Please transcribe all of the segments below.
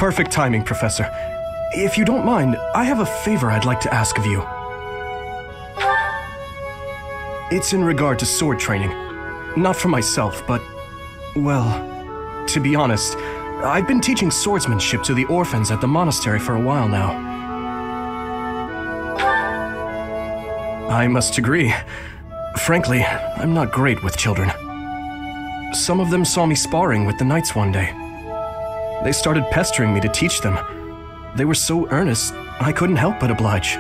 Perfect timing, Professor. If you don't mind, I have a favor I'd like to ask of you. It's in regard to sword training. Not for myself, but, well, to be honest, I've been teaching swordsmanship to the orphans at the monastery for a while now. I must agree. Frankly, I'm not great with children. Some of them saw me sparring with the knights one day. They started pestering me to teach them. They were so earnest, I couldn't help but oblige.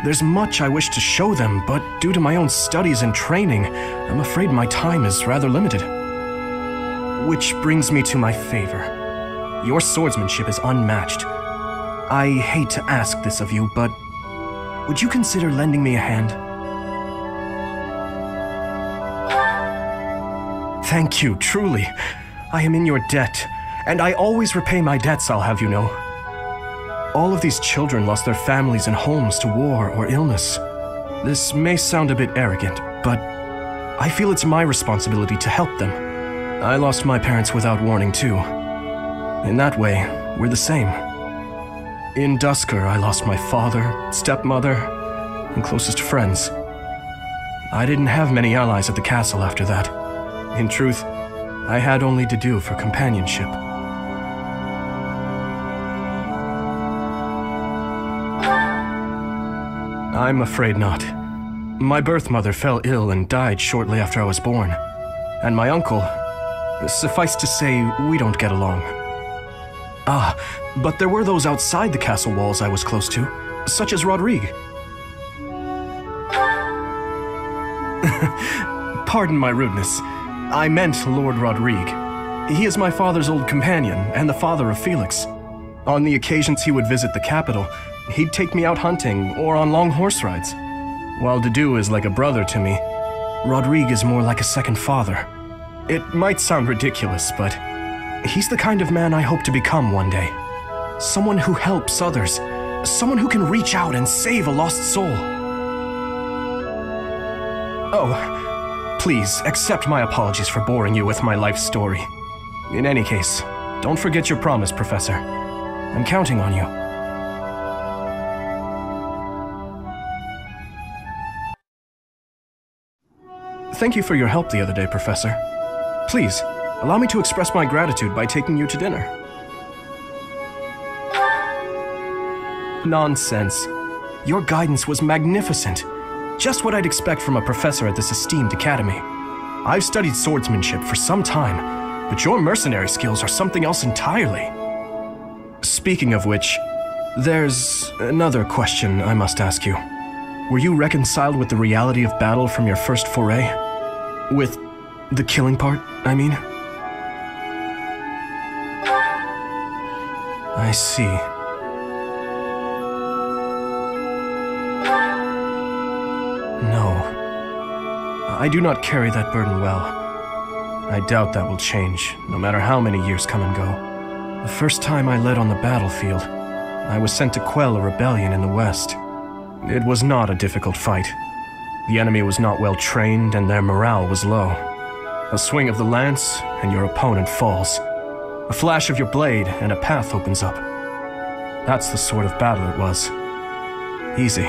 There's much I wish to show them, but due to my own studies and training, I'm afraid my time is rather limited. Which brings me to my favor. Your swordsmanship is unmatched. I hate to ask this of you, but would you consider lending me a hand? Thank you, truly. I am in your debt, and I always repay my debts, I'll have you know. All of these children lost their families and homes to war or illness. This may sound a bit arrogant, but I feel it's my responsibility to help them. I lost my parents without warning, too. In that way, we're the same. In Dusker, I lost my father, stepmother, and closest friends. I didn't have many allies at the castle after that. In truth, I had only to do for companionship. I'm afraid not. My birth mother fell ill and died shortly after I was born. And my uncle, suffice to say, we don't get along. Ah, but there were those outside the castle walls I was close to, such as Rodrigue. Pardon my rudeness. I meant Lord Rodrigue. He is my father's old companion and the father of Felix. On the occasions he would visit the capital, he'd take me out hunting or on long horse rides. While Dedu is like a brother to me, Rodrigue is more like a second father. It might sound ridiculous, but he's the kind of man I hope to become one day. Someone who helps others. Someone who can reach out and save a lost soul. Oh, please accept my apologies for boring you with my life story. In any case, don't forget your promise, Professor. I'm counting on you. Thank you for your help the other day, Professor. Please, allow me to express my gratitude by taking you to dinner. Nonsense. Your guidance was magnificent. Just what I'd expect from a professor at this esteemed academy. I've studied swordsmanship for some time, but your mercenary skills are something else entirely. Speaking of which, there's another question I must ask you. Were you reconciled with the reality of battle from your first foray? With the killing part, I mean? I see. No. I do not carry that burden well. I doubt that will change, no matter how many years come and go. The first time I led on the battlefield, I was sent to quell a rebellion in the west. It was not a difficult fight. The enemy was not well trained and their morale was low. A swing of the lance and your opponent falls. A flash of your blade and a path opens up. That's the sort of battle it was. Easy,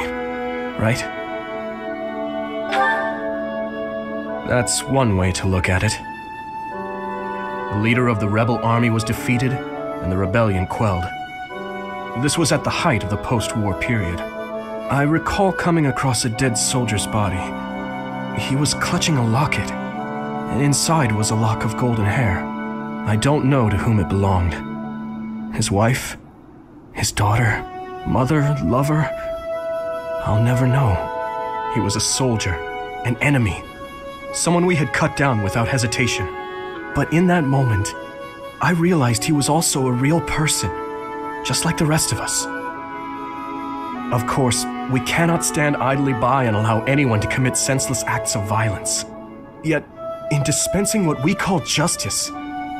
right? That's one way to look at it. The leader of the rebel army was defeated and the rebellion quelled. This was at the height of the post-war period. I recall coming across a dead soldier's body. He was clutching a locket, and inside was a lock of golden hair. I don't know to whom it belonged. His wife? His daughter? Mother? Lover? I'll never know. He was a soldier, an enemy, someone we had cut down without hesitation. But in that moment, I realized he was also a real person, just like the rest of us. Of course, we cannot stand idly by and allow anyone to commit senseless acts of violence. Yet, in dispensing what we call justice,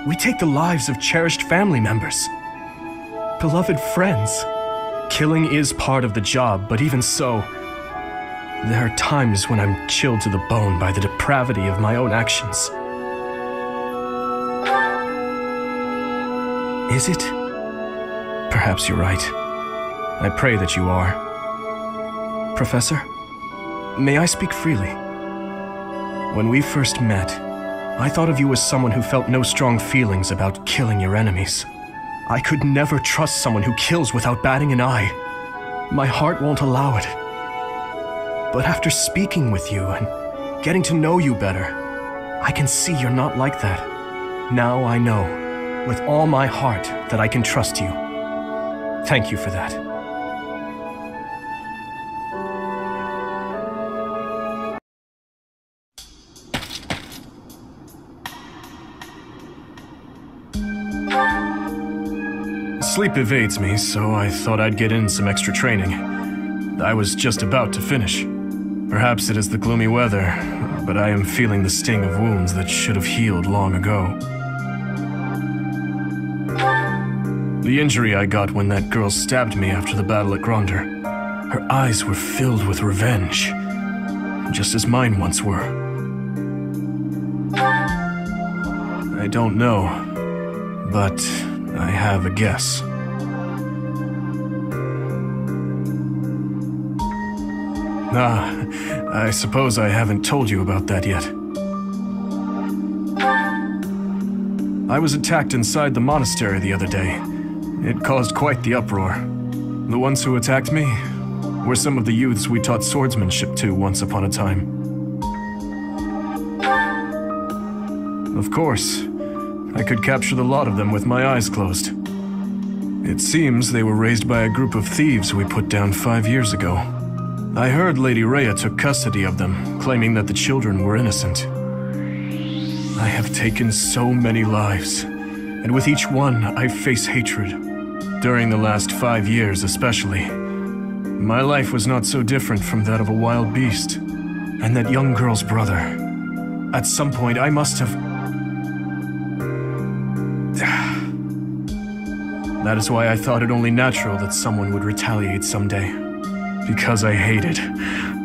we take the lives of cherished family members, beloved friends. Killing is part of the job, but even so, there are times when I'm chilled to the bone by the depravity of my own actions. Is it? Perhaps you're right. I pray that you are. Professor, may I speak freely? When we first met, I thought of you as someone who felt no strong feelings about killing your enemies. I could never trust someone who kills without batting an eye. My heart won't allow it. But after speaking with you and getting to know you better, I can see you're not like that. Now I know, with all my heart, that I can trust you. Thank you for that. Sleep evades me, so I thought I'd get in some extra training. I was just about to finish. Perhaps it is the gloomy weather, but I am feeling the sting of wounds that should have healed long ago. The injury I got when that girl stabbed me after the battle at Gronder. Her eyes were filled with revenge, just as mine once were. I don't know, but I have a guess. I suppose I haven't told you about that yet. I was attacked inside the monastery the other day. It caused quite the uproar. The ones who attacked me were some of the youths we taught swordsmanship to once upon a time. Of course, I could capture the lot of them with my eyes closed. It seems they were raised by a group of thieves we put down 5 years ago. I heard Lady Rhea took custody of them, claiming that the children were innocent. I have taken so many lives, and with each one I face hatred. During the last 5 years especially. My life was not so different from that of a wild beast. And that young girl's brother. At some point I must have... That is why I thought it only natural that someone would retaliate someday. Because I hated,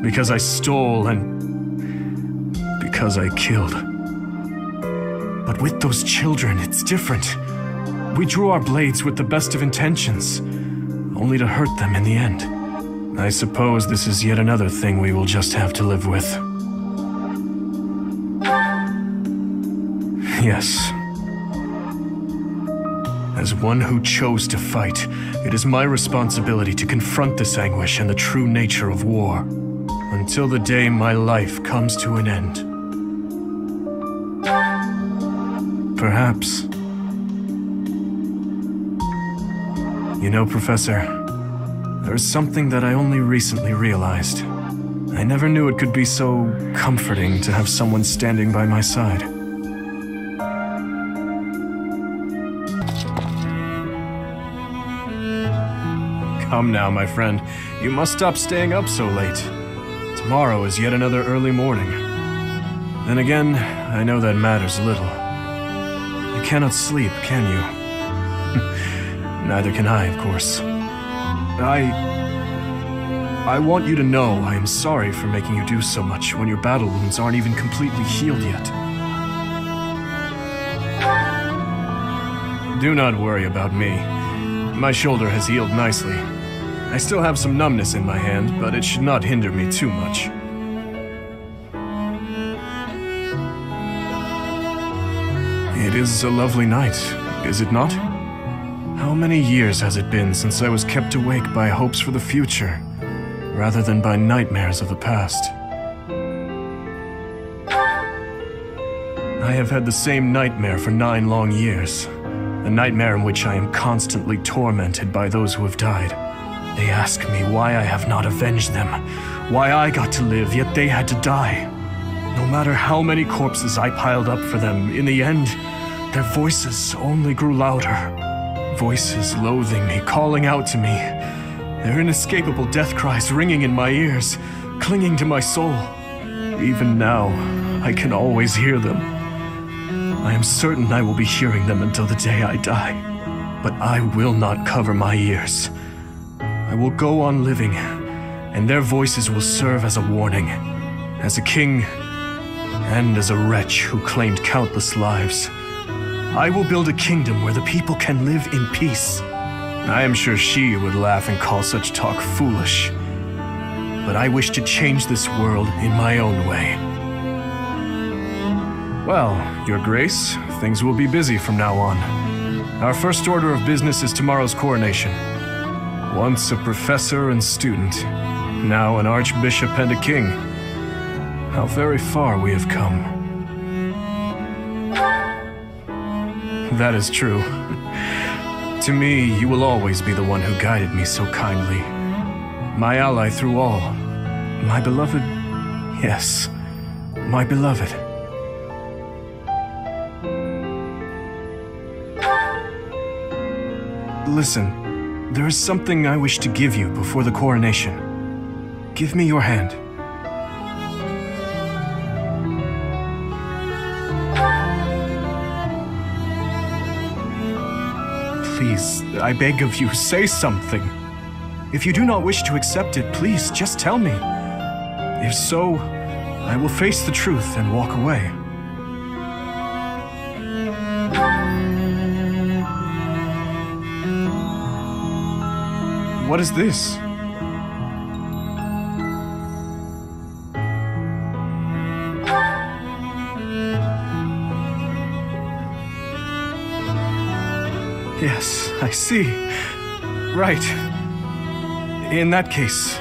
because I stole, and because I killed. But with those children, it's different. We drew our blades with the best of intentions, only to hurt them in the end. I suppose this is yet another thing we will just have to live with. Yes. As one who chose to fight, it is my responsibility to confront this anguish and the true nature of war, until the day my life comes to an end. Perhaps. You know, Professor, there is something that I only recently realized. I never knew it could be so comforting to have someone standing by my side. Come now, my friend. You must stop staying up so late. Tomorrow is yet another early morning. Then again, I know that matters little. You cannot sleep, can you? Neither can I, of course. I want you to know I am sorry for making you do so much when your battle wounds aren't even completely healed yet. Do not worry about me. My shoulder has healed nicely. I still have some numbness in my hand, but it should not hinder me too much. It is a lovely night, is it not? How many years has it been since I was kept awake by hopes for the future, rather than by nightmares of the past? I have had the same nightmare for 9 long years. A nightmare in which I am constantly tormented by those who have died. They ask me why I have not avenged them, why I got to live, yet they had to die. No matter how many corpses I piled up for them, in the end, their voices only grew louder. Voices loathing me, calling out to me. Their inescapable death cries ringing in my ears, clinging to my soul. Even now, I can always hear them. I am certain I will be hearing them until the day I die. But I will not cover my ears. I will go on living, and their voices will serve as a warning. As a king, and as a wretch who claimed countless lives. I will build a kingdom where the people can live in peace. I am sure she would laugh and call such talk foolish. But I wish to change this world in my own way. Well, Your Grace, things will be busy from now on. Our first order of business is tomorrow's coronation. Once a professor and student, now an archbishop and a king. How very far we have come. That is true. To me, you will always be the one who guided me so kindly. My ally through all. My beloved... Yes, my beloved. Listen, there is something I wish to give you before the coronation. Give me your hand. Please, I beg of you, say something. If you do not wish to accept it, please, just tell me. If so, I will face the truth and walk away. What is this? Yes, I see. Right. In that case,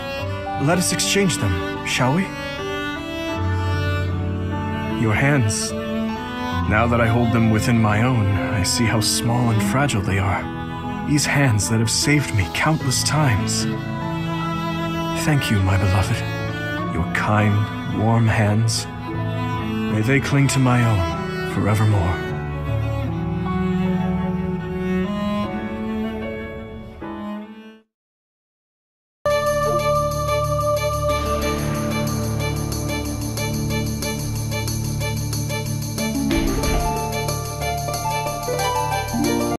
let us exchange them, shall we? Your hands. Now that I hold them within my own, I see how small and fragile they are. These hands that have saved me countless times. Thank you, my beloved. Your kind, warm hands. May they cling to my own forevermore.